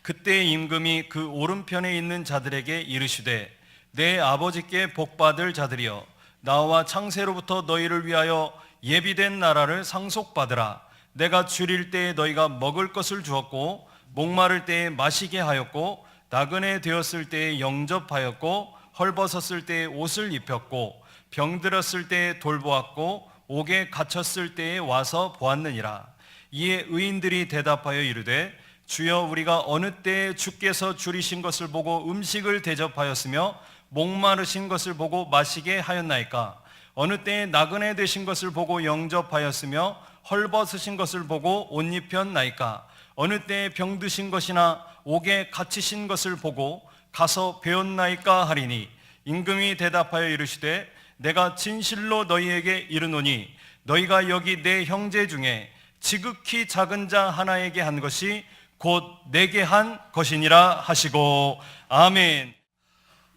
그때 임금이 그 오른편에 있는 자들에게 이르시되 내 아버지께 복받을 자들이여 나와 창세로부터 너희를 위하여 예비된 나라를 상속받으라. 내가 줄일 때에 너희가 먹을 것을 주었고 목마를 때에 마시게 하였고 나그네 되었을 때에 영접하였고 헐벗었을 때에 옷을 입혔고 병들었을 때에 돌보았고 옥에 갇혔을 때에 와서 보았느니라. 이에 의인들이 대답하여 이르되 주여 우리가 어느 때에 주께서 줄이신 것을 보고 음식을 대접하였으며 목마르신 것을 보고 마시게 하였나이까? 어느 때에 나그네 되신 것을 보고 영접하였으며 헐벗으신 것을 보고 옷 입혔나이까? 어느 때에 병드신 것이나 옥에 갇히신 것을 보고 가서 배웠나이까 하리니 임금이 대답하여 이르시되 내가 진실로 너희에게 이르노니 너희가 여기 내 형제 중에 지극히 작은 자 하나에게 한 것이 곧 내게 한 것이니라 하시고 아멘.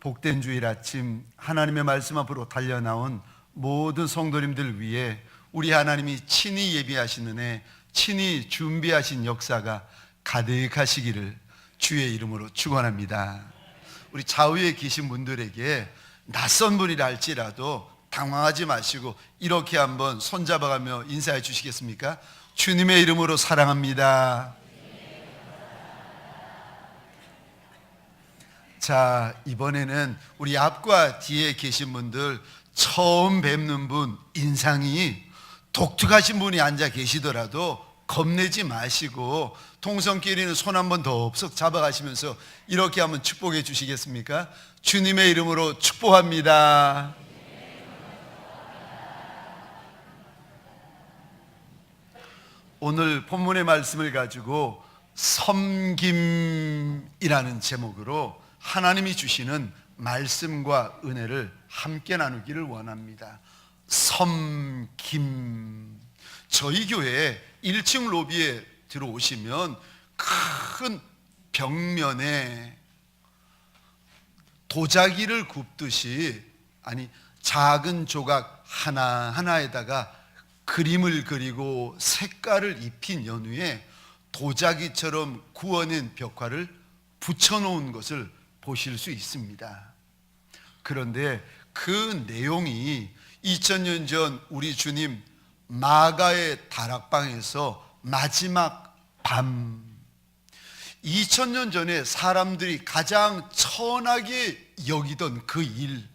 복된 주일 아침 하나님의 말씀 앞으로 달려나온 모든 성도님들 위해 우리 하나님이 친히 예비하신 은혜, 친히 준비하신 역사가 가득하시기를 주의 이름으로 축원합니다. 우리 좌우에 계신 분들에게 낯선 분이라 할지라도 당황하지 마시고 이렇게 한번 손잡아가며 인사해 주시겠습니까? 주님의 이름으로 사랑합니다. 자, 이번에는 우리 앞과 뒤에 계신 분들 처음 뵙는 분 인상이 독특하신 분이 앉아 계시더라도 겁내지 마시고 통성끼리는 손 한 번 더 흡석 잡아가시면서 이렇게 한번 축복해 주시겠습니까? 주님의 이름으로 축복합니다. 오늘 본문의 말씀을 가지고 섬김이라는 제목으로 하나님이 주시는 말씀과 은혜를 함께 나누기를 원합니다. 섬김. 저희 교회 1층 로비에 들어오시면 큰 벽면에 도자기를 굽듯이, 아니 작은 조각 하나하나에다가 그림을 그리고 색깔을 입힌 연후에 도자기처럼 구워낸 벽화를 붙여놓은 것을 보실 수 있습니다. 그런데 그 내용이 2000년 전 우리 주님 마가의 다락방에서 마지막 밤, 2000년 전에 사람들이 가장 천하게 여기던 그 일,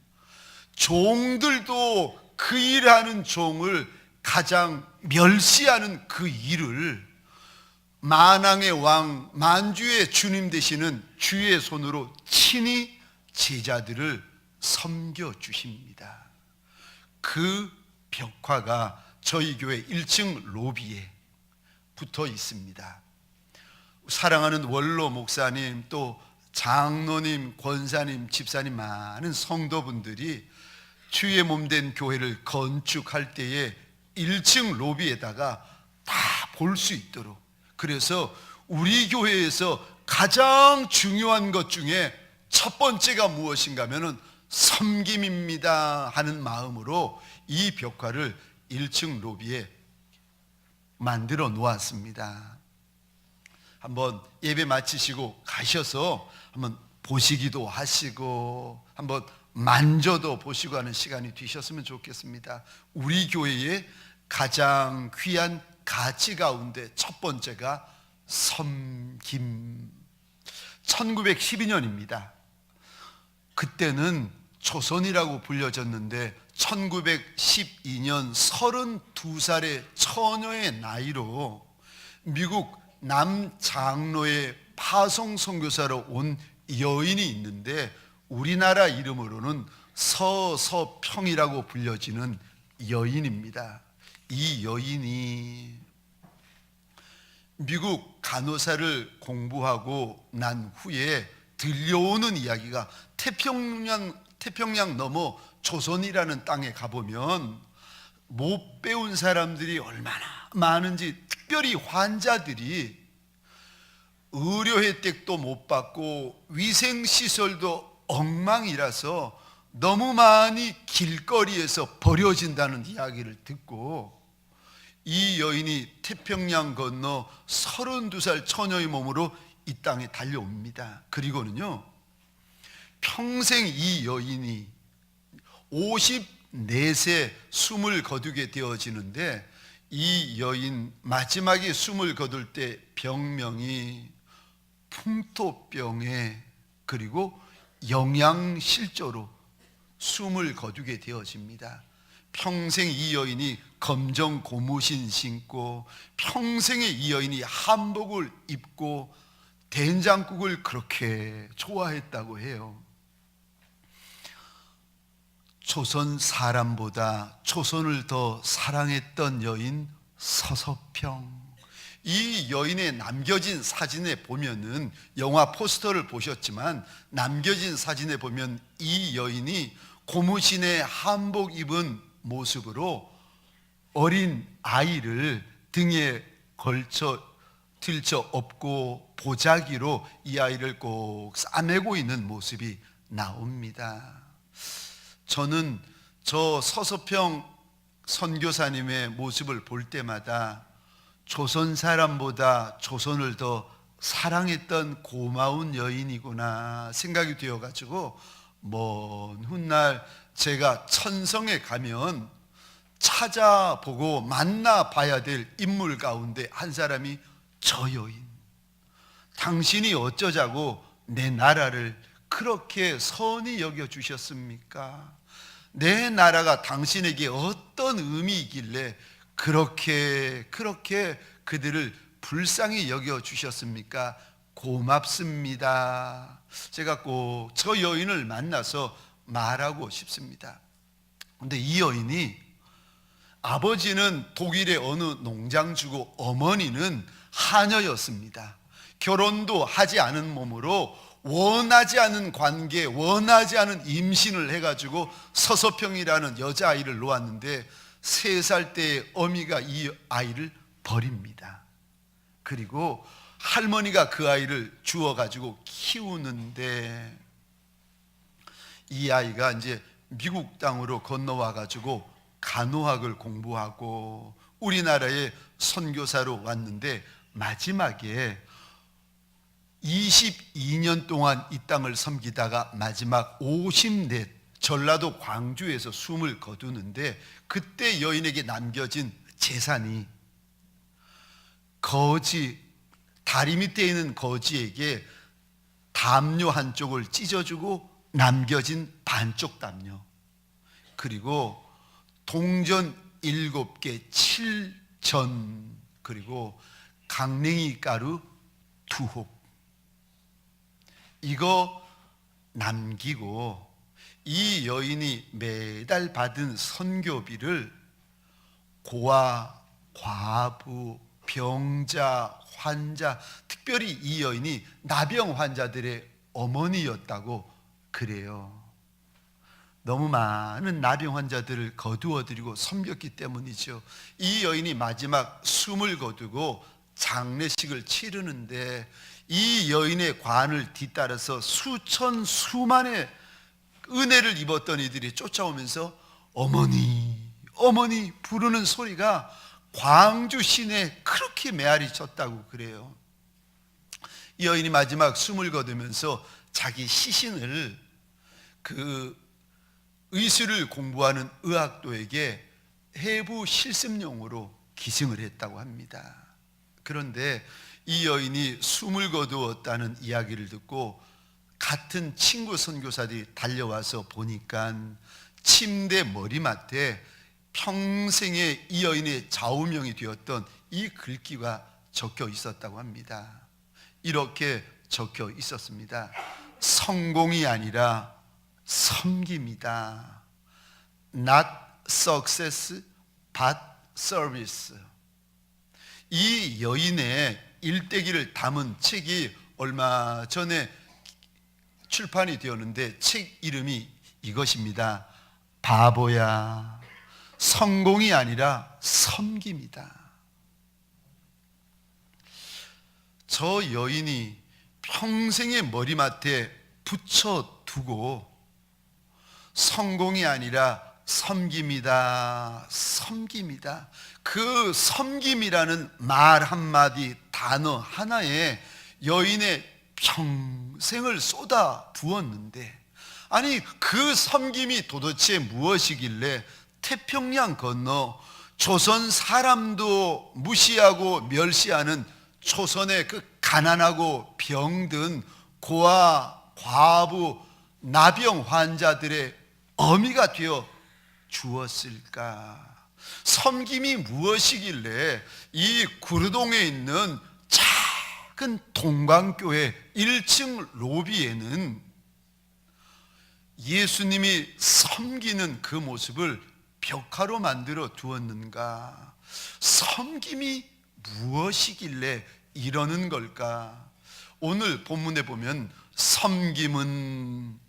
종들도 그 일하는 종을 가장 멸시하는 그 일을 만왕의 왕, 만주의 주님 되시는 주의 손으로 친히 제자들을 섬겨 주십니다. 그 벽화가 저희 교회 1층 로비에 붙어 있습니다. 사랑하는 원로 목사님, 또 장로님, 권사님, 집사님, 많은 성도분들이 주의 몸된 교회를 건축할 때에 1층 로비에다가 다 볼 수 있도록, 그래서 우리 교회에서 가장 중요한 것 중에 첫 번째가 무엇인가 하면은 섬김입니다 하는 마음으로 이 벽화를 1층 로비에 만들어 놓았습니다. 한번 예배 마치시고 가셔서 한번 보시기도 하시고 한번 만져도 보시고 하는 시간이 되셨으면 좋겠습니다. 우리 교회의 가장 귀한 가치 가운데 첫 번째가 섬김. 1912년입니다. 그때는 조선이라고 불려졌는데 1912년 32살의 처녀의 나이로 미국 남장로의 파송 선교사로 온 여인이 있는데 우리나라 이름으로는 서서평이라고 불려지는 여인입니다. 이 여인이 미국 간호사를 공부하고 난 후에 들려오는 이야기가 태평양 넘어 조선이라는 땅에 가보면 못 배운 사람들이 얼마나 많은지, 특별히 환자들이 의료 혜택도 못 받고 위생시설도 엉망이라서 너무 많이 길거리에서 버려진다는 이야기를 듣고 이 여인이 태평양 건너 32살 처녀의 몸으로 이 땅에 달려옵니다. 그리고는요, 평생 이 여인이 54세 숨을 거두게 되어지는데, 이 여인 마지막에 숨을 거둘 때 병명이 풍토병에 그리고 영양실조로 숨을 거두게 되어집니다. 평생 이 여인이 검정 고무신 신고, 평생에 이 여인이 한복을 입고 된장국을 그렇게 좋아했다고 해요. 조선 사람보다 조선을 더 사랑했던 여인 서서평. 이 여인의 남겨진 사진에 보면은, 영화 포스터를 보셨지만 남겨진 사진에 보면 이 여인이 고무신에 한복 입은 모습으로 어린 아이를 등에 걸쳐 들쳐 업고 보자기로 이 아이를 꼭 싸매고 있는 모습이 나옵니다. 저는 저 서서평 선교사님의 모습을 볼 때마다 조선 사람보다 조선을 더 사랑했던 고마운 여인이구나 생각이 되어가지고, 먼 훗날 제가 천성에 가면 찾아보고 만나봐야 될 인물 가운데 한 사람이 저 여인. 당신이 어쩌자고 내 나라를 그렇게 선히 여겨주셨습니까? 내 나라가 당신에게 어떤 의미이길래 그렇게 그들을 불쌍히 여겨주셨습니까? 고맙습니다. 제가 꼭 저 여인을 만나서 말하고 싶습니다. 근데 이 여인이, 아버지는 독일의 어느 농장주고 어머니는 하녀였습니다. 결혼도 하지 않은 몸으로 원하지 않은 관계, 원하지 않은 임신을 해가지고 서서평이라는 여자아이를 놓았는데, 3살 때의 어미가 이 아이를 버립니다. 그리고 할머니가 그 아이를 주워가지고 키우는데, 이 아이가 이제 미국 땅으로 건너와가지고 간호학을 공부하고 우리나라에 선교사로 왔는데, 마지막에 22년 동안 이 땅을 섬기다가 마지막 54, 전라도 광주에서 숨을 거두는데, 그때 여인에게 남겨진 재산이 거지, 다리 밑에 있는 거지에게 담요 한쪽을 찢어주고 남겨진 반쪽 담요, 그리고 동전 7개 7전, 그리고 강냉이 가루 2혹, 이거 남기고 이 여인이 매달 받은 선교비를 고아, 과부, 병자, 환자, 특별히 이 여인이 나병 환자들의 어머니였다고 그래요. 너무 많은 나병 환자들을 거두어드리고 섬겼기 때문이죠. 이 여인이 마지막 숨을 거두고 장례식을 치르는데, 이 여인의 관을 뒤따라서 수천 수만의 은혜를 입었던 이들이 쫓아오면서 어머니, 어머니 부르는 소리가 광주 시내에 그렇게 메아리 쳤다고 그래요. 이 여인이 마지막 숨을 거두면서 자기 시신을 그 의술을 공부하는 의학도에게 해부 실습용으로 기증을 했다고 합니다. 그런데 이 여인이 숨을 거두었다는 이야기를 듣고 같은 친구 선교사들이 달려와서 보니까 침대 머리맡에 평생의 이 여인의 좌우명이 되었던 이 글귀가 적혀 있었다고 합니다. 이렇게 적혀 있었습니다. 성공이 아니라 섬김이다. Not success, but service. 이 여인의 일대기를 담은 책이 얼마 전에 출판이 되었는데, 책 이름이 이것입니다. 바보야, 성공이 아니라 섬김이다. 저 여인이 평생의 머리맡에 붙여두고 성공이 아니라 섬김이다, 섬김이다. 그 섬김이라는 말 한마디, 단어 하나에 여인의 평생을 쏟아 부었는데, 아니 그 섬김이 도대체 무엇이길래 태평양 건너 조선 사람도 무시하고 멸시하는 조선의 그 가난하고 병든 고아, 과부, 나병 환자들의 어미가 되어 주었을까? 섬김이 무엇이길래 이 구르동에 있는 작은 동광교회 1층 로비에는 예수님이 섬기는 그 모습을 벽화로 만들어 두었는가? 섬김이 무엇이길래 이러는 걸까? 오늘 본문에 보면 섬김은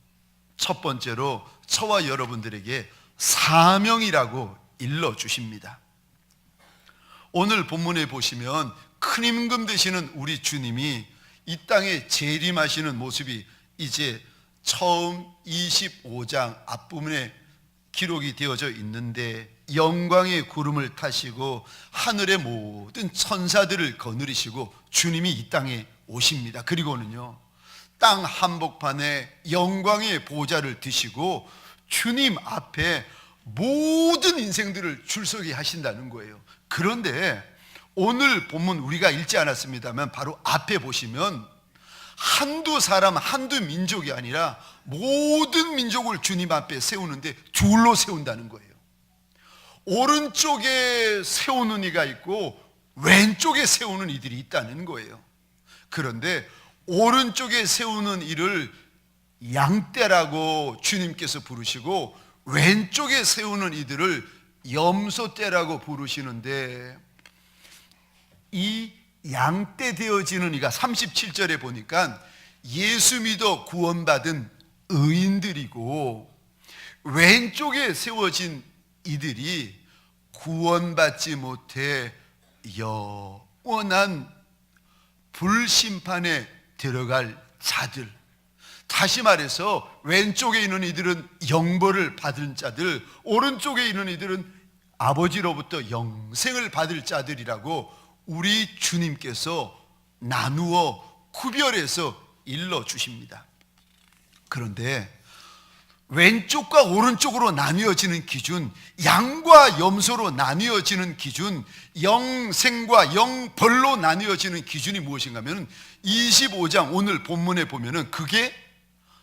첫 번째로 저와 여러분들에게 사명이라고 일러주십니다. 오늘 본문에 보시면 큰 임금 되시는 우리 주님이 이 땅에 재림하시는 모습이 이제 처음 25장 앞부분에 기록이 되어져 있는데, 영광의 구름을 타시고 하늘의 모든 천사들을 거느리시고 주님이 이 땅에 오십니다. 그리고는요, 땅 한복판에 영광의 보좌를 드시고 주님 앞에 모든 인생들을 줄서게 하신다는 거예요. 그런데 오늘 본문 우리가 읽지 않았습니다만 바로 앞에 보시면 한두 사람, 한두 민족이 아니라 모든 민족을 주님 앞에 세우는데 둘로 세운다는 거예요. 오른쪽에 세우는 이가 있고 왼쪽에 세우는 이들이 있다는 거예요. 그런데 오른쪽에 세우는 이를 양떼라고 주님께서 부르시고 왼쪽에 세우는 이들을 염소떼라고 부르시는데, 이 양떼 되어지는 이가 37절에 보니까 예수 믿어 구원받은 의인들이고, 왼쪽에 세워진 이들이 구원받지 못해 영원한 불심판에 들어갈 자들, 다시 말해서 왼쪽에 있는 이들은 영벌을 받은 자들, 오른쪽에 있는 이들은 아버지로부터 영생을 받을 자들이라고 우리 주님께서 나누어 구별해서 일러주십니다. 그런데 왼쪽과 오른쪽으로 나뉘어지는 기준, 양과 염소로 나뉘어지는 기준, 영생과 영벌로 나뉘어지는 기준이 무엇인가 하면 25장 오늘 본문에 보면은 그게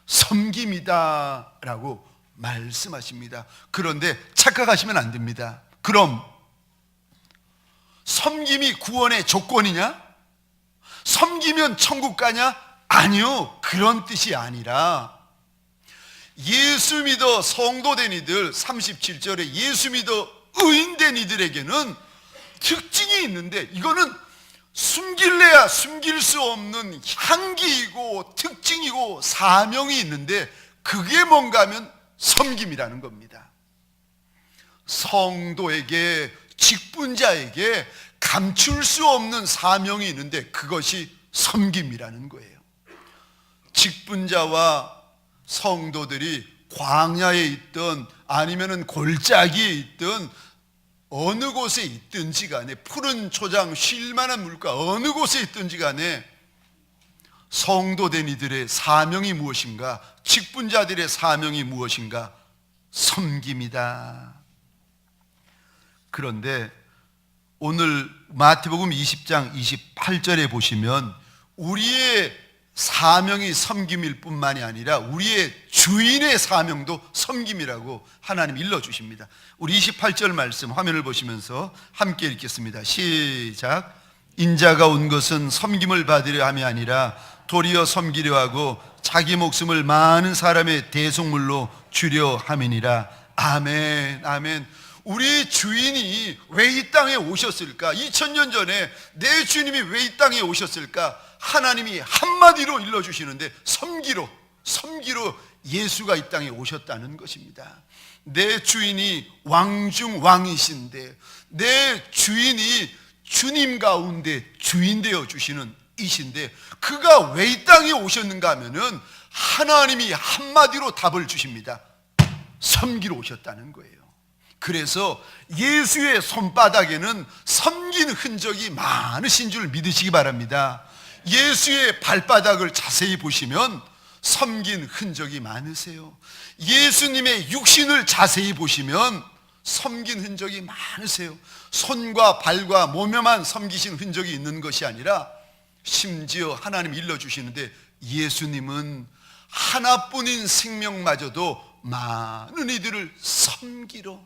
섬김이다라고 말씀하십니다. 그런데 착각하시면 안 됩니다. 그럼 섬김이 구원의 조건이냐? 섬기면 천국 가냐? 아니요, 그런 뜻이 아니라 예수 믿어 성도된 이들, 37절에 예수 믿어 의인된 이들에게는 특징이 있는데, 이거는 숨길래야 숨길 수 없는 향기이고 특징이고 사명이 있는데, 그게 뭔가 하면 섬김이라는 겁니다. 성도에게, 직분자에게 감출 수 없는 사명이 있는데 그것이 섬김이라는 거예요. 직분자와 성도들이 광야에 있든 아니면은 골짜기에 있든 어느 곳에 있든지 간에, 푸른 초장, 쉴만한 물가 어느 곳에 있든지 간에 성도된 이들의 사명이 무엇인가? 직분자들의 사명이 무엇인가? 섬김이다. 그런데 오늘 마태복음 20장 28절에 보시면 우리의 사명이 섬김일 뿐만이 아니라 우리의 주인의 사명도 섬김이라고 하나님 일러주십니다. 우리 28절 말씀 화면을 보시면서 함께 읽겠습니다. 시작. 인자가 온 것은 섬김을 받으려 함이 아니라 도리어 섬기려 하고 자기 목숨을 많은 사람의 대속물로 주려 함이니라. 아멘, 아멘. 우리 주인이 왜 이 땅에 오셨을까? 2000년 전에 내 주님이 왜 이 땅에 오셨을까? 하나님이 한마디로 일러주시는데 섬기로 예수가 이 땅에 오셨다는 것입니다. 내 주인이 왕중 왕이신데, 내 주인이 주님 가운데 주인 되어 주시는 이신데, 그가 왜 이 땅에 오셨는가 하면은 하나님이 한마디로 답을 주십니다. 섬기러 오셨다는 거예요. 그래서 예수의 손바닥에는 섬긴 흔적이 많으신 줄 믿으시기 바랍니다. 예수의 발바닥을 자세히 보시면 섬긴 흔적이 많으세요. 예수님의 육신을 자세히 보시면 섬긴 흔적이 많으세요. 손과 발과 몸에만 섬기신 흔적이 있는 것이 아니라 심지어 하나님 일러주시는데 예수님은 하나뿐인 생명마저도 많은 이들을 섬기러,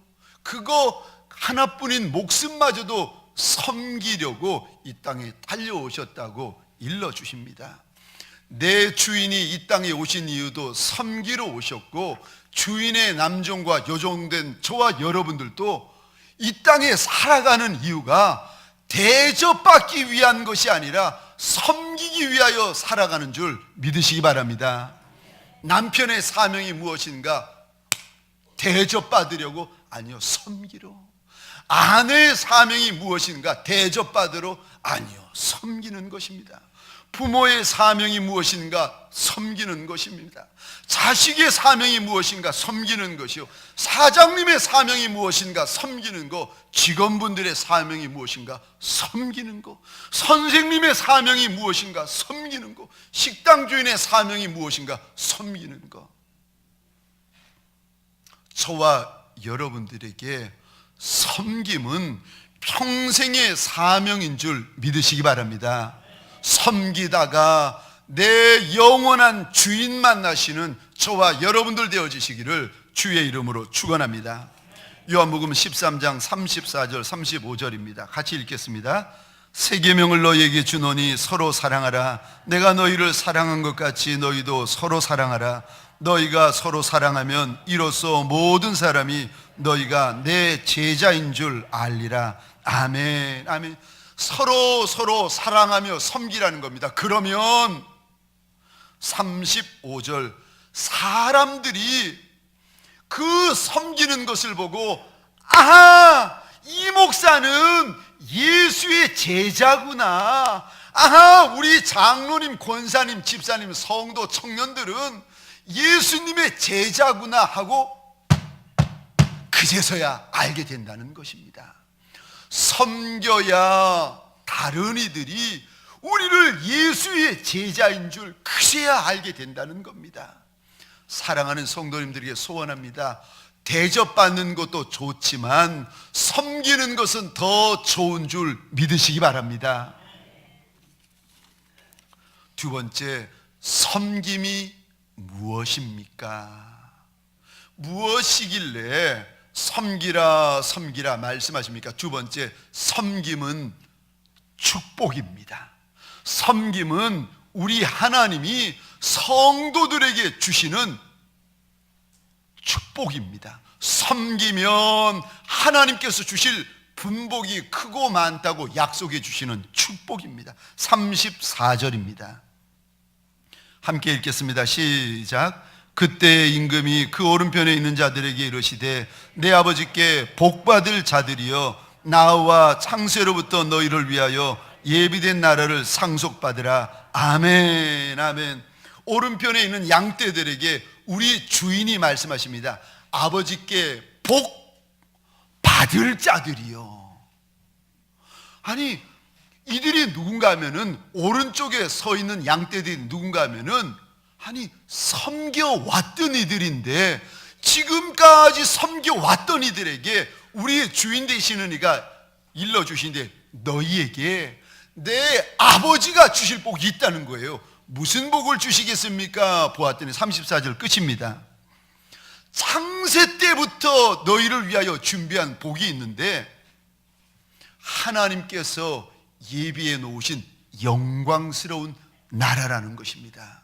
그거 하나뿐인 목숨마저도 섬기려고 이 땅에 달려오셨다고 일러주십니다. 내 주인이 이 땅에 오신 이유도 섬기러 오셨고, 주인의 남종과 여종된 저와 여러분들도 이 땅에 살아가는 이유가 대접받기 위한 것이 아니라 섬기기 위하여 살아가는 줄 믿으시기 바랍니다. 남편의 사명이 무엇인가? 대접받으려고? 아니요, 섬기러. 아내의 사명이 무엇인가? 대접받으러? 아니요, 섬기는 것입니다. 부모의 사명이 무엇인가? 섬기는 것입니다. 자식의 사명이 무엇인가? 섬기는 것이요. 사장님의 사명이 무엇인가? 섬기는 거. 직원분들의 사명이 무엇인가? 섬기는 거. 선생님의 사명이 무엇인가? 섬기는 거. 식당 주인의 사명이 무엇인가? 섬기는 거. 저와 여러분들에게 섬김은 평생의 사명인 줄 믿으시기 바랍니다. 섬기다가 내 영원한 주인 만나시는 저와 여러분들 되어지시기를 주의 이름으로 축원합니다. 요한복음 13장 34절 35절입니다. 같이 읽겠습니다. 새 계명을 너희에게 주노니 서로 사랑하라. 내가 너희를 사랑한 것 같이 너희도 서로 사랑하라. 너희가 서로 사랑하면 이로써 모든 사람이 너희가 내 제자인 줄 알리라. 아멘. 아멘. 서로 사랑하며 섬기라는 겁니다. 그러면 35절, 사람들이 그 섬기는 것을 보고, 아하, 이 목사는 예수의 제자구나. 아하, 우리 장로님, 권사님, 집사님, 성도, 청년들은 예수님의 제자구나 하고 그제서야 알게 된다는 것입니다. 섬겨야 다른 이들이 우리를 예수의 제자인 줄 그제야 알게 된다는 겁니다. 사랑하는 성도님들에게 소원합니다. 대접받는 것도 좋지만 섬기는 것은 더 좋은 줄 믿으시기 바랍니다. 두 번째, 섬김이 무엇입니까? 무엇이길래 섬기라 섬기라 말씀하십니까? 두 번째, 섬김은 축복입니다. 섬김은 우리 하나님이 성도들에게 주시는 축복입니다. 섬기면 하나님께서 주실 분복이 크고 많다고 약속해 주시는 축복입니다. 34절입니다. 함께 읽겠습니다. 시작. 그때 임금이 그 오른편에 있는 자들에게 이르시되 내 아버지께 복받을 자들이여 나와 창세로부터 너희를 위하여 예비된 나라를 상속받으라. 아멘. 아멘. 오른편에 있는 양떼들에게 우리 주인이 말씀하십니다. 아버지께 복받을 자들이여. 아니, 이들이 누군가 하면은, 오른쪽에 서 있는 양떼들이 누군가 하면은, 아니, 섬겨왔던 이들인데, 지금까지 섬겨왔던 이들에게 우리의 주인 되시는 이가 일러주신데, 너희에게 내 아버지가 주실 복이 있다는 거예요. 무슨 복을 주시겠습니까? 보았더니 34절 끝입니다. 창세 때부터 너희를 위하여 준비한 복이 있는데, 하나님께서 예비해 놓으신 영광스러운 나라라는 것입니다.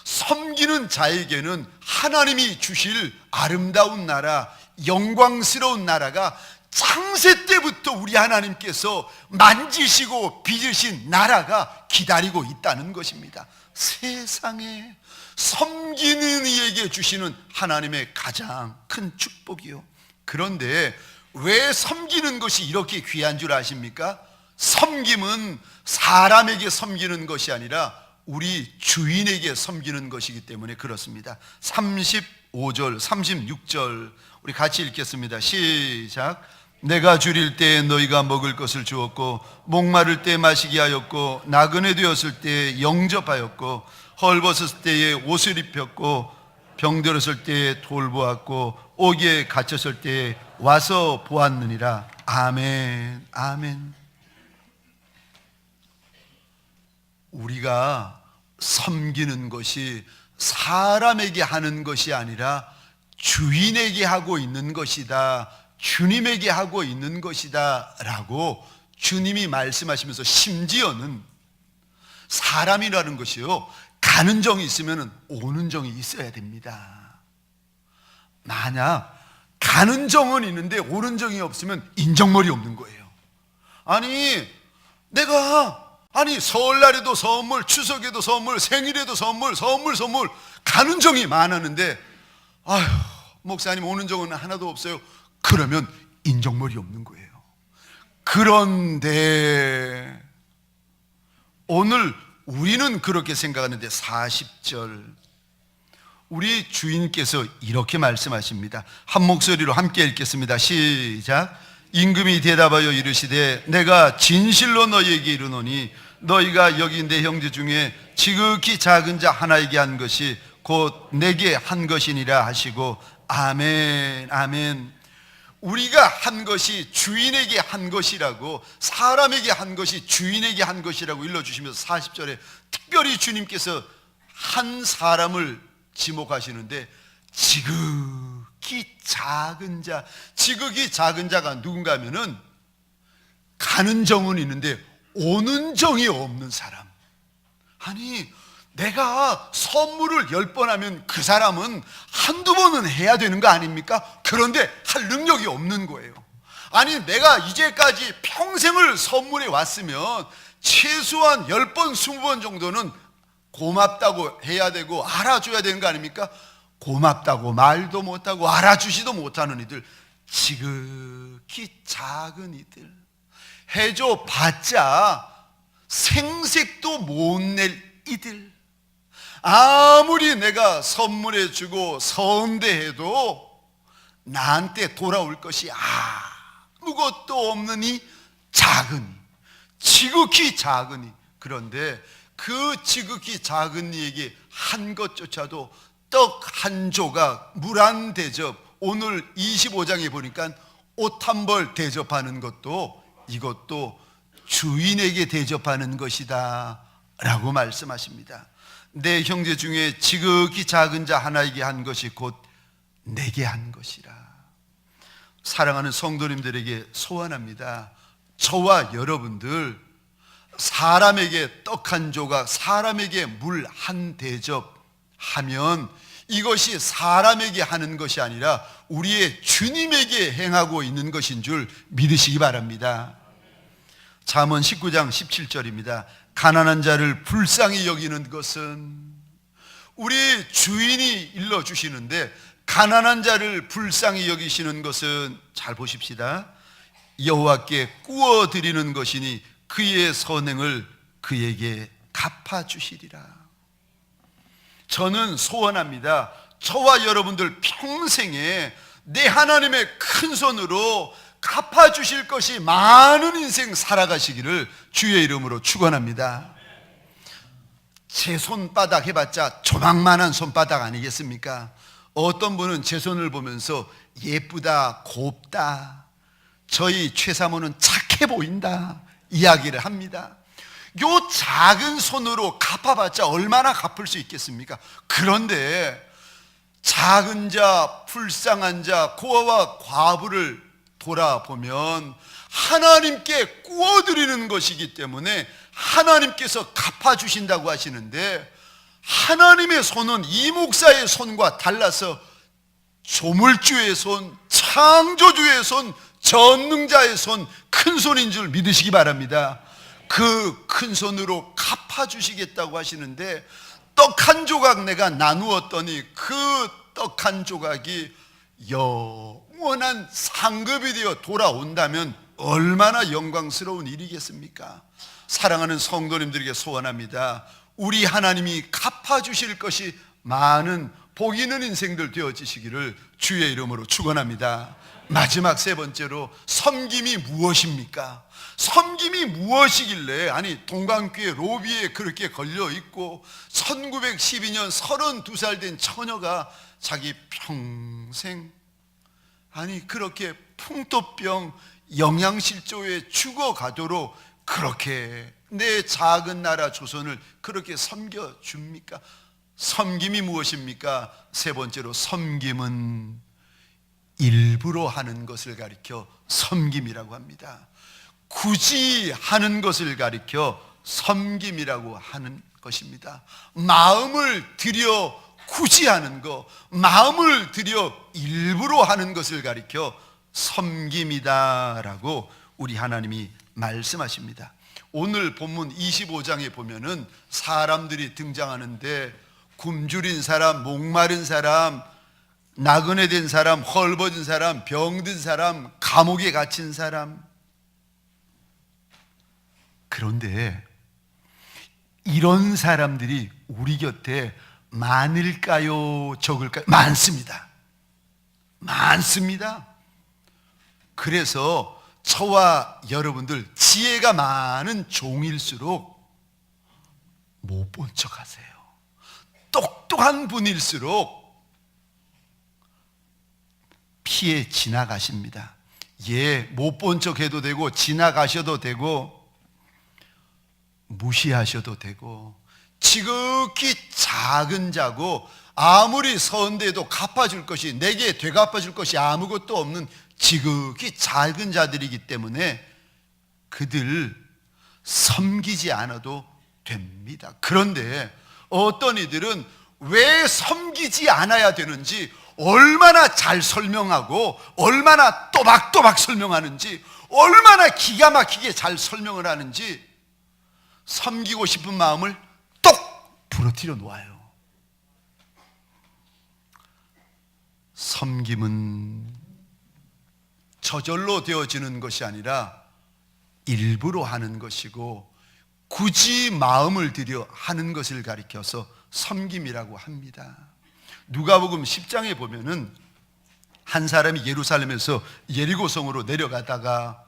섬기는 자에게는 하나님이 주실 아름다운 나라, 영광스러운 나라가 창세 때부터 우리 하나님께서 만지시고 빚으신 나라가 기다리고 있다는 것입니다. 세상에 섬기는 이에게 주시는 하나님의 가장 큰 축복이요. 그런데 왜 섬기는 것이 이렇게 귀한 줄 아십니까? 섬김은 사람에게 섬기는 것이 아니라 우리 주인에게 섬기는 것이기 때문에 그렇습니다. 35절, 36절 우리 같이 읽겠습니다. 시작. 내가 줄일 때에 너희가 먹을 것을 주었고 목마를 때 마시게 하였고 나그네 되었을 때에 영접하였고 헐벗었을 때에 옷을 입혔고 병들었을 때에 돌보았고 옥에 갇혔을 때에 와서 보았느니라. 아멘. 아멘. 우리가 섬기는 것이 사람에게 하는 것이 아니라 주인에게 하고 있는 것이다, 주님에게 하고 있는 것이다 라고 주님이 말씀하시면서, 심지어는 사람이라는 것이요, 가는 정이 있으면 오는 정이 있어야 됩니다. 만약 가는 정은 있는데 오는 정이 없으면 인정머리 없는 거예요. 아니 설날에도 선물, 추석에도 선물, 생일에도 선물, 선물 가는 정이 많았는데 아휴 목사님 오는 정은 하나도 없어요. 그러면 인정머리 없는 거예요. 그런데 오늘 우리는 그렇게 생각하는데 40절 우리 주인께서 이렇게 말씀하십니다. 한 목소리로 함께 읽겠습니다. 시작. 임금이 대답하여 이르시되 내가 진실로 너희에게 이르노니 너희가 여기 내 형제 중에 지극히 작은 자 하나에게 한 것이 곧 내게 한 것이니라 하시고, 아멘. 아멘. 우리가 한 것이 주인에게 한 것이라고, 사람에게 한 것이 주인에게 한 것이라고 일러주시면서 40절에 특별히 주님께서 한 사람을 지목하시는데, 지극히 작은 자, 지극히 작은 자가 누군가 하면은 가는 정은 있는데 오는 정이 없는 사람. 아니 내가 선물을 10번 하면 그 사람은 한두 번은 해야 되는 거 아닙니까? 그런데 할 능력이 없는 거예요. 아니 내가 이제까지 평생을 선물해 왔으면 최소한 10번, 20번 정도는 고맙다고 해야 되고 알아줘야 되는 거 아닙니까? 고맙다고 말도 못하고 알아주지도 못하는 이들, 지극히 작은 이들, 해줘 봤자 생색도 못 낼 이들, 아무리 내가 선물해 주고 선대해도 나한테 돌아올 것이 아무것도 없는 이 작은 이, 지극히 작은 이. 그런데 그 지극히 작은 이에게 한 것조차도 떡 한 조각, 물 한 대접, 오늘 25장에 보니까 옷 한 벌 대접하는 것도 이것도 주인에게 대접하는 것이다 라고 말씀하십니다. 내 형제 중에 지극히 작은 자 하나에게 한 것이 곧 내게 한 것이라. 사랑하는 성도님들에게 소원합니다. 저와 여러분들 사람에게 떡 한 조각, 사람에게 물 한 대접 하면 이것이 사람에게 하는 것이 아니라 우리의 주님에게 행하고 있는 것인 줄 믿으시기 바랍니다. 잠언 19장 17절입니다. 가난한 자를 불쌍히 여기는 것은, 우리 주인이 일러주시는데 가난한 자를 불쌍히 여기시는 것은, 잘 보십시다, 여호와께 꾸어드리는 것이니 그의 선행을 그에게 갚아주시리라. 저는 소원합니다. 저와 여러분들 평생에 내 하나님의 큰 손으로 갚아주실 것이 많은 인생 살아가시기를 주의 이름으로 축원합니다. 제 손바닥 해봤자 조망만한 손바닥 아니겠습니까? 어떤 분은 제 손을 보면서 예쁘다, 곱다, 저희 최사모는 착해 보인다 이야기를 합니다. 요 작은 손으로 갚아봤자 얼마나 갚을 수 있겠습니까? 그런데 작은 자, 불쌍한 자, 고아와 과부를 돌아보면 하나님께 구워드리는 것이기 때문에 하나님께서 갚아주신다고 하시는데, 하나님의 손은 이 목사의 손과 달라서 조물주의 손, 창조주의 손, 전능자의 손, 큰 손인 줄 믿으시기 바랍니다. 그 큰 손으로 갚아주시겠다고 하시는데, 떡 한 조각 내가 나누었더니 그 떡 한 조각이 영원한 상급이 되어 돌아온다면 얼마나 영광스러운 일이겠습니까? 사랑하는 성도님들에게 소원합니다. 우리 하나님이 갚아주실 것이 많은 복 있는 인생들 되어지시기를 주의 이름으로 축원합니다. 마지막 세 번째로, 섬김이 무엇입니까? 섬김이 무엇이길래, 아니 동강교회 로비에 그렇게 걸려 있고 1912년 32살 된 처녀가 자기 평생, 아니 그렇게 풍토병 영양실조에 죽어가도록 그렇게 내 작은 나라 조선을 그렇게 섬겨줍니까? 섬김이 무엇입니까? 세 번째로, 섬김은 일부러 하는 것을 가리켜 섬김이라고 합니다. 굳이 하는 것을 가리켜 섬김이라고 하는 것입니다. 마음을 들여 굳이 하는 것, 마음을 들여 일부러 하는 것을 가리켜 섬김이다라고 우리 하나님이 말씀하십니다. 오늘 본문 25장에 보면은 사람들이 등장하는데, 굶주린 사람, 목마른 사람, 나그네 된 사람, 헐벗은 사람, 병든 사람, 감옥에 갇힌 사람. 그런데 이런 사람들이 우리 곁에 많을까요? 적을까요? 많습니다. 많습니다. 그래서 저와 여러분들, 지혜가 많은 종일수록 못 본 척 하세요. 똑똑한 분일수록 피해 지나가십니다. 예, 못 본 척 해도 되고, 지나가셔도 되고, 무시하셔도 되고, 지극히 작은 자고 아무리 선대도 갚아줄 것이, 내게 되갚아줄 것이 아무것도 없는 지극히 작은 자들이기 때문에 그들 섬기지 않아도 됩니다. 그런데 어떤 이들은 왜 섬기지 않아야 되는지 얼마나 잘 설명하고, 얼마나 또박또박 설명하는지, 얼마나 기가 막히게 잘 설명을 하는지 섬기고 싶은 마음을 똑 부러뜨려 놓아요. 섬김은 저절로 되어지는 것이 아니라 일부러 하는 것이고, 굳이 마음을 들여 하는 것을 가리켜서 섬김이라고 합니다. 누가복음 10장에 보면은 한 사람이 예루살렘에서 예리고성으로 내려가다가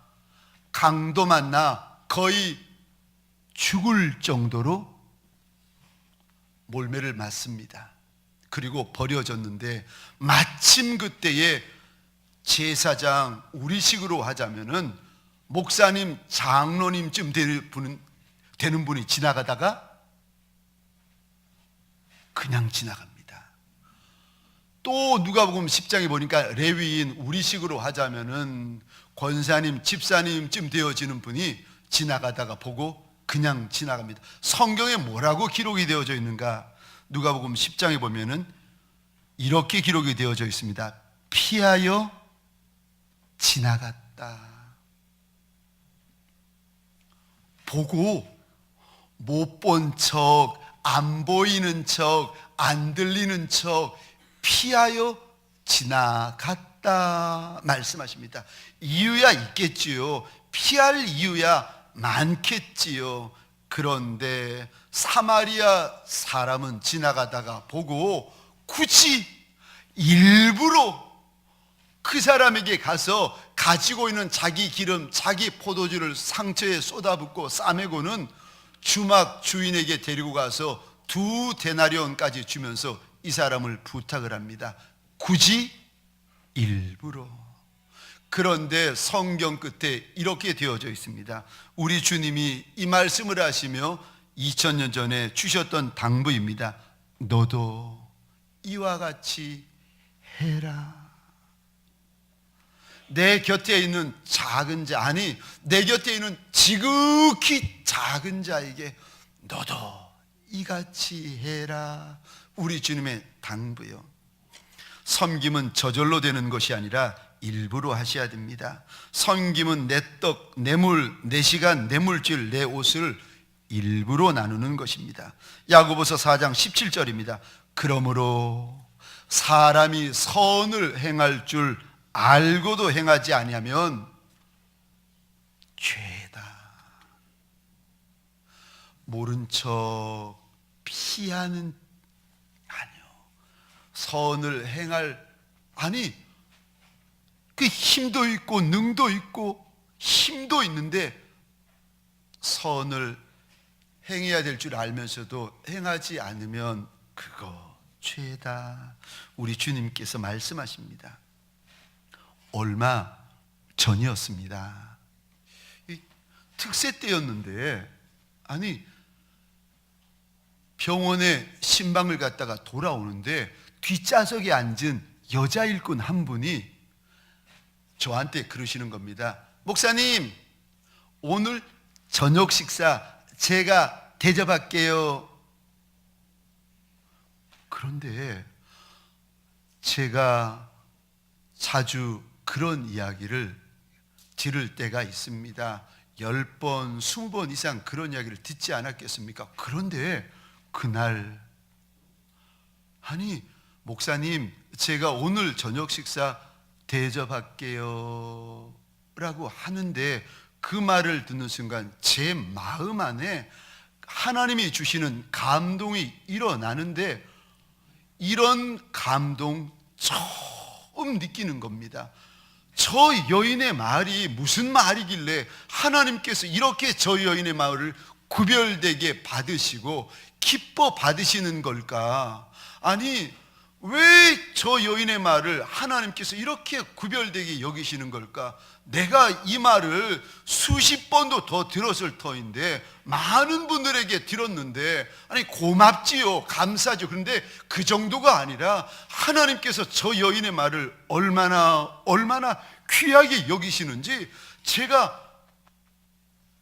강도 만나 거의 죽을 정도로 몰매를 맞습니다. 그리고 버려졌는데, 마침 그때에 제사장, 우리식으로 하자면은 목사님, 장로님쯤 되는 분이 지나가다가 그냥 지나갑니다. 또 누가복음 10장에 보니까 레위인, 우리식으로 하자면은 권사님, 집사님쯤 되어지는 분이 지나가다가 보고 그냥 지나갑니다. 성경에 뭐라고 기록이 되어져 있는가? 누가복음 10장에 보면은 이렇게 기록이 되어져 있습니다. 피하여 지나갔다. 보고 못 본 척, 안 보이는 척, 안 들리는 척 피하여 지나갔다 말씀하십니다. 이유야 있겠지요. 피할 이유야 많겠지요. 그런데 사마리아 사람은 지나가다가 보고 굳이 일부러 그 사람에게 가서 가지고 있는 자기 기름, 자기 포도주를 상처에 쏟아붓고 싸매고는 주막 주인에게 데리고 가서 2데나리온까지 주면서 이 사람을 부탁을 합니다. 굳이 일부러. 그런데 성경 끝에 이렇게 되어져 있습니다. 우리 주님이 이 말씀을 하시며 2000년 전에 주셨던 당부입니다. 너도 이와 같이 해라. 내 곁에 있는 작은 자, 아니 내 곁에 있는 지극히 작은 자에게 너도 이같이 해라. 우리 주님의 당부요. 섬김은 저절로 되는 것이 아니라 일부러 하셔야 됩니다. 섬김은 내 떡, 내 물, 내 시간, 내 물질, 내 옷을 일부러 나누는 것입니다. 야고보서 4장 17절입니다. 그러므로 사람이 선을 행할 줄 알고도 행하지 아니하면 죄다. 모른 척 피하는, 아니요, 선을 행할, 아니 그 힘도 있고 능도 있고 힘도 있는데 선을 행해야 될 줄 알면서도 행하지 않으면 그거 죄다. 우리 주님께서 말씀하십니다. 얼마 전이었습니다. 이 특세 때였는데, 아니 병원에 신방을 갔다가 돌아오는데 뒷좌석에 앉은 여자 일꾼 한 분이 저한테 그러시는 겁니다. 목사님, 오늘 저녁 식사 제가 대접할게요. 그런데 제가 자주 그런 이야기를 들을 때가 있습니다. 10번, 20번 이상 그런 이야기를 듣지 않았겠습니까? 그런데 그날, 아니 목사님, 제가 오늘 저녁 식사 대접할게요 라고 하는데, 그 말을 듣는 순간 제 마음 안에 하나님이 주시는 감동이 일어나는데, 이런 감동 처음 느끼는 겁니다. 저 여인의 말이 무슨 말이길래 하나님께서 이렇게 저 여인의 말을 구별되게 받으시고 기뻐 받으시는 걸까? 아니 왜 저 여인의 말을 하나님께서 이렇게 구별되게 여기시는 걸까? 내가 이 말을 수십 번도 더 들었을 터인데, 많은 분들에게 들었는데, 아니 고맙지요, 감사죠. 그런데 그 정도가 아니라 하나님께서 저 여인의 말을 얼마나 귀하게 여기시는지 제가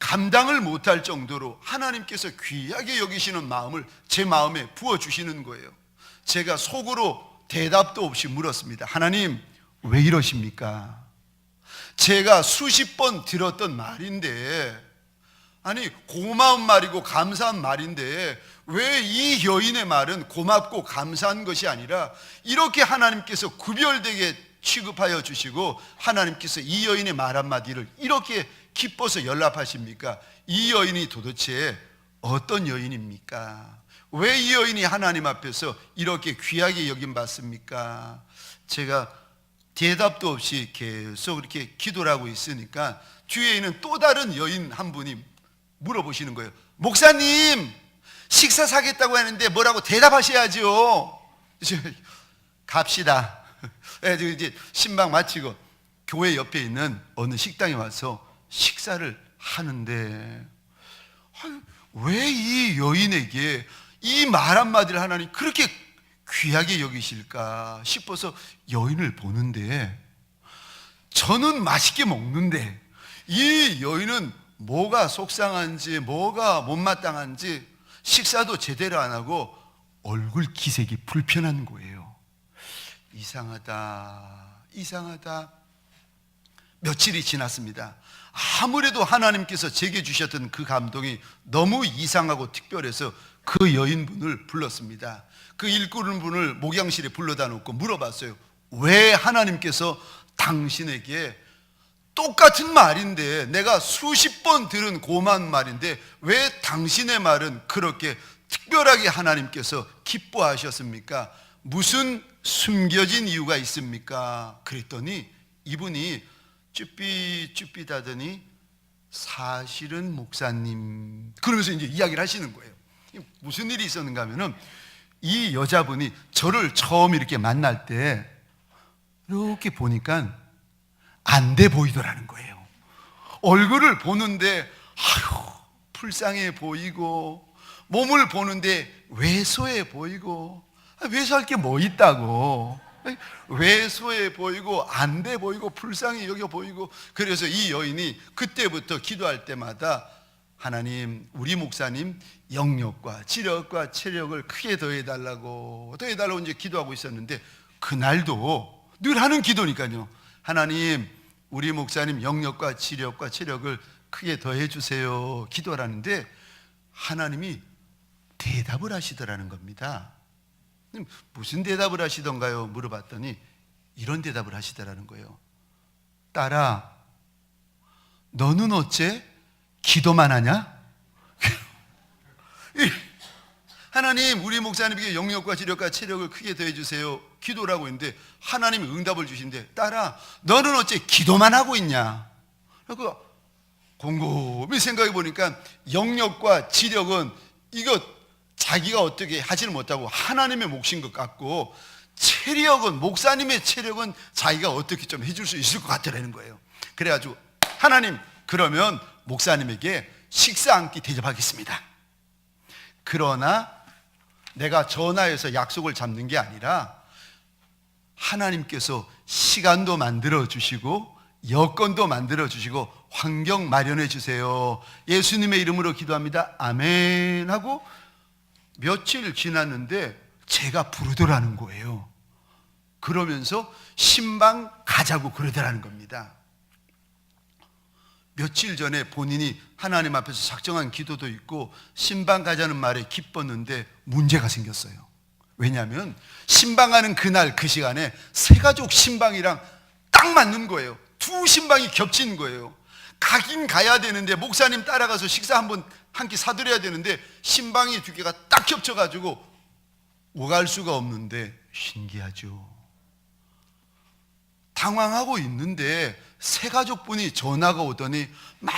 감당을 못할 정도로 하나님께서 귀하게 여기시는 마음을 제 마음에 부어주시는 거예요. 제가 속으로 대답도 없이 물었습니다. 하나님, 왜 이러십니까? 제가 수십 번 들었던 말인데, 아니 고마운 말이고 감사한 말인데 왜 이 여인의 말은 고맙고 감사한 것이 아니라 이렇게 하나님께서 구별되게 취급하여 주시고 하나님께서 이 여인의 말 한마디를 이렇게 기뻐서 연락하십니까? 이 여인이 도대체 어떤 여인입니까? 왜 이 여인이 하나님 앞에서 이렇게 귀하게 여김받습니까? 제가 대답도 없이 계속 이렇게 기도를 하고 있으니까 뒤에 있는 또 다른 여인 한 분이 물어보시는 거예요. 목사님, 식사 사겠다고 하는데 뭐라고 대답하셔야죠. 갑시다. 이제 신방 마치고 교회 옆에 있는 어느 식당에 와서 식사를 하는데, 왜 이 여인에게 이 말 한마디를 하나님 그렇게 귀하게 여기실까 싶어서 여인을 보는데, 저는 맛있게 먹는데 이 여인은 뭐가 속상한지 뭐가 못마땅한지 식사도 제대로 안 하고 얼굴 기색이 불편한 거예요. 이상하다. 며칠이 지났습니다. 아무래도 하나님께서 제게 주셨던 그 감동이 너무 이상하고 특별해서 그 여인분을 불렀습니다. 그 일꾼분을 목양실에 불러다 놓고 물어봤어요. 왜 하나님께서 당신에게 똑같은 말인데, 내가 수십 번 들은 고마운 말인데 왜 당신의 말은 그렇게 특별하게 하나님께서 기뻐하셨습니까? 무슨 숨겨진 이유가 있습니까? 그랬더니 이분이 쭈삣쭈삣하더니 사실은 목사님, 그러면서 이제 이야기를 하시는 거예요. 무슨 일이 있었는가 하면은, 이 여자분이 저를 처음 이렇게 만날 때 이렇게 보니까 안 돼 보이더라는 거예요. 얼굴을 보는데 불쌍해 보이고, 몸을 보는데 왜소해 보이고, 왜소할 게 뭐 있다고, 왜소해 보이고 안 돼 보이고 불쌍히 여겨 보이고. 그래서 이 여인이 그때부터 기도할 때마다 하나님, 우리 목사님 영역과 지력과 체력을 크게 더해달라고 이제 기도하고 있었는데, 그날도 늘 하는 기도니까요. 하나님, 우리 목사님 영역과 지력과 체력을 크게 더해 주세요 기도를 하는데, 하나님이 대답을 하시더라는 겁니다. 무슨 대답을 하시던가요? 물어봤더니 이런 대답을 하시더라는 거예요. 딸아, 너는 어째 기도만 하냐? 하나님, 우리 목사님에게 영역과 지력과 체력을 크게 더해 주세요 기도라고 했는데 하나님이 응답을 주신대. 딸아, 너는 어째 기도만 하고 있냐? 그러니까 곰곰이 생각해 보니까 영역과 지력은 이거 자기가 어떻게 하지를 못하고 하나님의 몫인 것 같고, 체력은, 목사님의 체력은 자기가 어떻게 좀 해줄 수 있을 것 같더라는 거예요. 그래가지고 하나님, 그러면 목사님에게 식사 한 끼 대접하겠습니다. 그러나 내가 전화해서 약속을 잡는 게 아니라 하나님께서 시간도 만들어 주시고 여건도 만들어 주시고 환경 마련해 주세요. 예수님의 이름으로 기도합니다. 아멘 하고 며칠 지났는데 제가 부르더라는 거예요. 그러면서 신방 가자고 그러더라는 겁니다. 며칠 전에 본인이 하나님 앞에서 작정한 기도도 있고 신방 가자는 말에 기뻤는데 문제가 생겼어요. 왜냐하면 신방하는 그날 그 시간에 새가족 신방이랑 딱 맞는 거예요. 두 신방이 겹치는 거예요. 가긴 가야 되는데 목사님 따라가서 식사 한 끼 사드려야 되는데 신방이 두 개가 딱 겹쳐가지고 오갈 수가 없는데, 신기하죠. 당황하고 있는데 새가족분이 전화가 오더니 막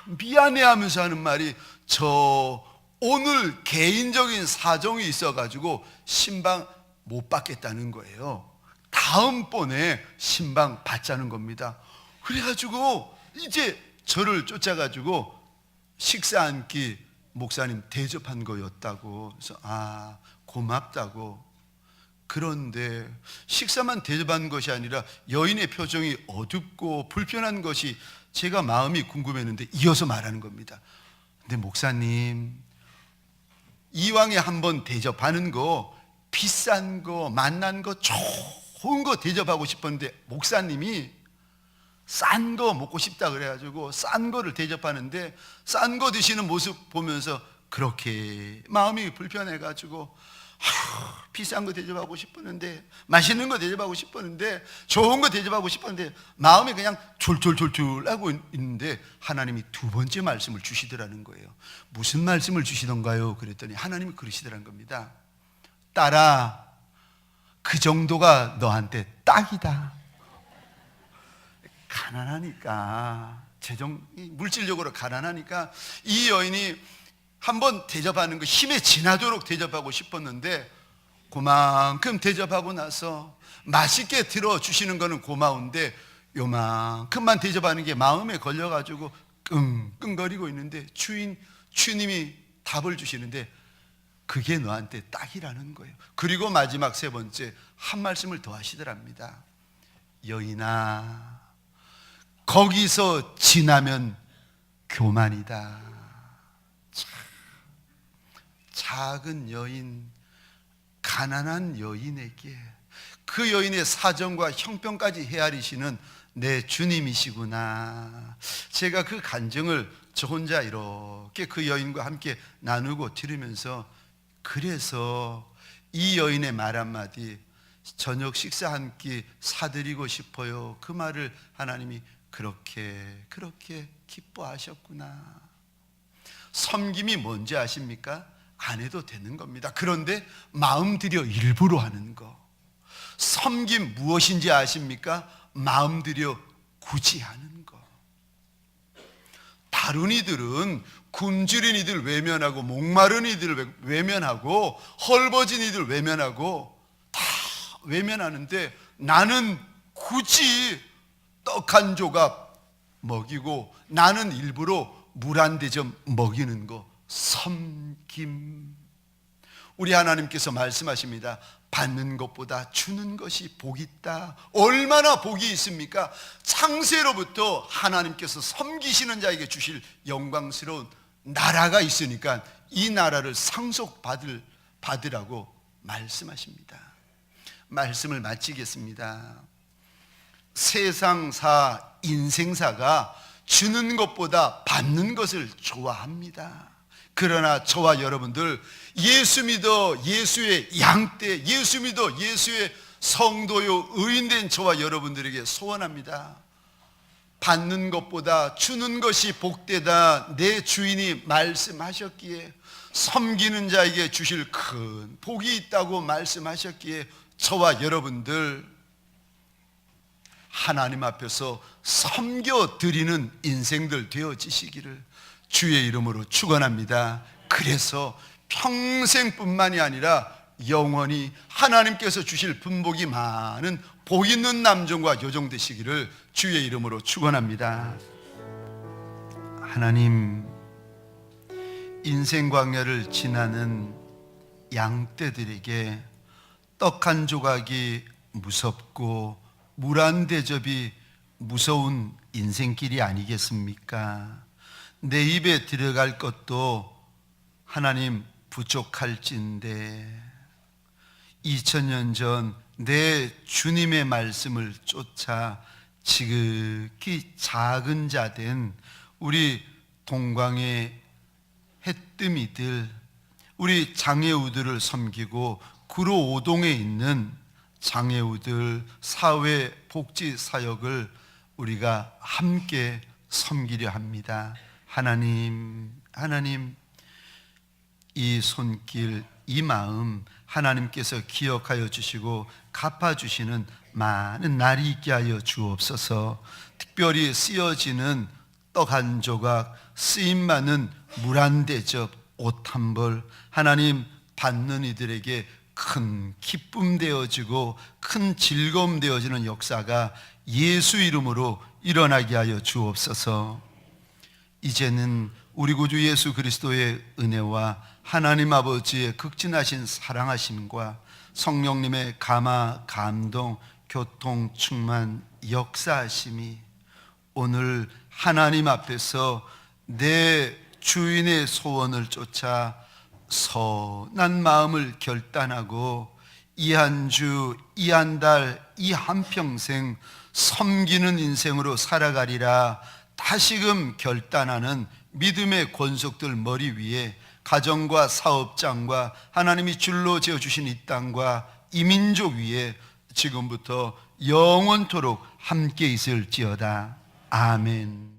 미안해하면서 하는 말이, 저 오늘 개인적인 사정이 있어가지고 신방 못 받겠다는 거예요. 다음번에 신방 받자는 겁니다. 그래가지고 이제 저를 쫓아가지고 식사 한 끼 목사님 대접한 거였다고. 그래서 고맙다고. 그런데 식사만 대접한 것이 아니라 여인의 표정이 어둡고 불편한 것이 제가 마음이 궁금했는데 이어서 말하는 겁니다. 근데 목사님, 이왕에 한번 대접하는 거, 비싼 거, 맛난 거, 좋은 거 대접하고 싶었는데 목사님이 싼 거 먹고 싶다 그래가지고 싼 거를 대접하는데, 싼 거 드시는 모습 보면서 그렇게 마음이 불편해가지고 비싼 거 대접하고 싶었는데, 맛있는 거 대접하고 싶었는데, 좋은 거 대접하고 싶었는데 마음이 그냥 졸졸졸졸 하고 있는데 하나님이 두 번째 말씀을 주시더라는 거예요. 무슨 말씀을 주시던가요? 그랬더니 하나님이 그러시더라는 겁니다. 딸아, 그 정도가 너한테 딱이다. 가난하니까, 물질적으로 가난하니까 이 여인이 한번 대접하는 거 힘에 지나도록 대접하고 싶었는데, 그만큼 대접하고 나서 맛있게 들어주시는 거는 고마운데 요만큼만 대접하는 게 마음에 걸려가지고 끙끙거리고 있는데 주님이 답을 주시는데, 그게 너한테 딱이라는 거예요. 그리고 마지막 세 번째 한 말씀을 더 하시더랍니다. 여인아, 거기서 지나면 교만이다. 작은 여인, 가난한 여인에게 그 여인의 사정과 형편까지 헤아리시는 내 주님이시구나. 제가 그 간증을 저 혼자 이렇게 그 여인과 함께 나누고 들으면서, 그래서 이 여인의 말 한마디, 저녁 식사 한 끼 사드리고 싶어요, 그 말을 하나님이 그렇게 기뻐하셨구나. 섬김이 뭔지 아십니까? 안 해도 되는 겁니다. 그런데 마음 들여 일부러 하는 거. 섬김 무엇인지 아십니까? 마음 들여 굳이 하는 거. 다른 이들은 굶주린 이들 외면하고, 목마른 이들 외면하고, 헐벗은 이들 외면하고 다 외면하는데, 나는 굳이 떡 한 조각 먹이고, 나는 일부러 물 한 대접 먹이는 거, 섬김. 우리 하나님께서 말씀하십니다. 받는 것보다 주는 것이 복이 있다. 얼마나 복이 있습니까? 창세로부터 하나님께서 섬기시는 자에게 주실 영광스러운 나라가 있으니까 이 나라를 받으라고 말씀하십니다. 말씀을 마치겠습니다. 세상사, 인생사가 주는 것보다 받는 것을 좋아합니다. 그러나 저와 여러분들, 예수 믿어 예수의 양떼, 예수 믿어 예수의 성도요 의인된 저와 여러분들에게 소원합니다. 받는 것보다 주는 것이 복되다 내 주인이 말씀하셨기에, 섬기는 자에게 주실 큰 복이 있다고 말씀하셨기에 저와 여러분들 하나님 앞에서 섬겨 드리는 인생들 되어지시기를 주의 이름으로 축원합니다. 그래서 평생뿐만이 아니라 영원히 하나님께서 주실 분복이 많은 복 있는 남종과 여종 되시기를 주의 이름으로 축원합니다. 하나님, 인생 광야를 지나는 양떼들에게 떡 한 조각이 무섭고 물 한 대접이 무서운 인생길이 아니겠습니까? 내 입에 들어갈 것도 하나님 부족할진데 2000년 전 내 주님의 말씀을 쫓아 지극히 작은 자 된 우리 동광의 해뜸이들, 우리 장애우들을 섬기고 구로 오동에 있는 장애우들 사회 복지 사역을 우리가 함께 섬기려 합니다. 하나님, 이 손길, 이 마음 하나님께서 기억하여 주시고 갚아주시는 많은 날이 있게 하여 주옵소서. 특별히 쓰여지는 떡 한 조각, 쓰임 많은 물 한 대접, 옷 한 벌, 하나님 받는 이들에게 큰 기쁨 되어지고 큰 즐거움 되어지는 역사가 예수 이름으로 일어나게 하여 주옵소서. 이제는 우리 구주 예수 그리스도의 은혜와 하나님 아버지의 극진하신 사랑하심과 성령님의 감화, 감동, 교통, 충만, 역사하심이 오늘 하나님 앞에서 내 주인의 소원을 쫓아 선한 마음을 결단하고 이 한 주, 이 한 달, 이 한평생 섬기는 인생으로 살아가리라 다시금 결단하는 믿음의 권속들 머리 위에 가정과 사업장과 하나님이 줄로 지어주신 이 땅과 이 민족 위에 지금부터 영원토록 함께 있을지어다. 아멘.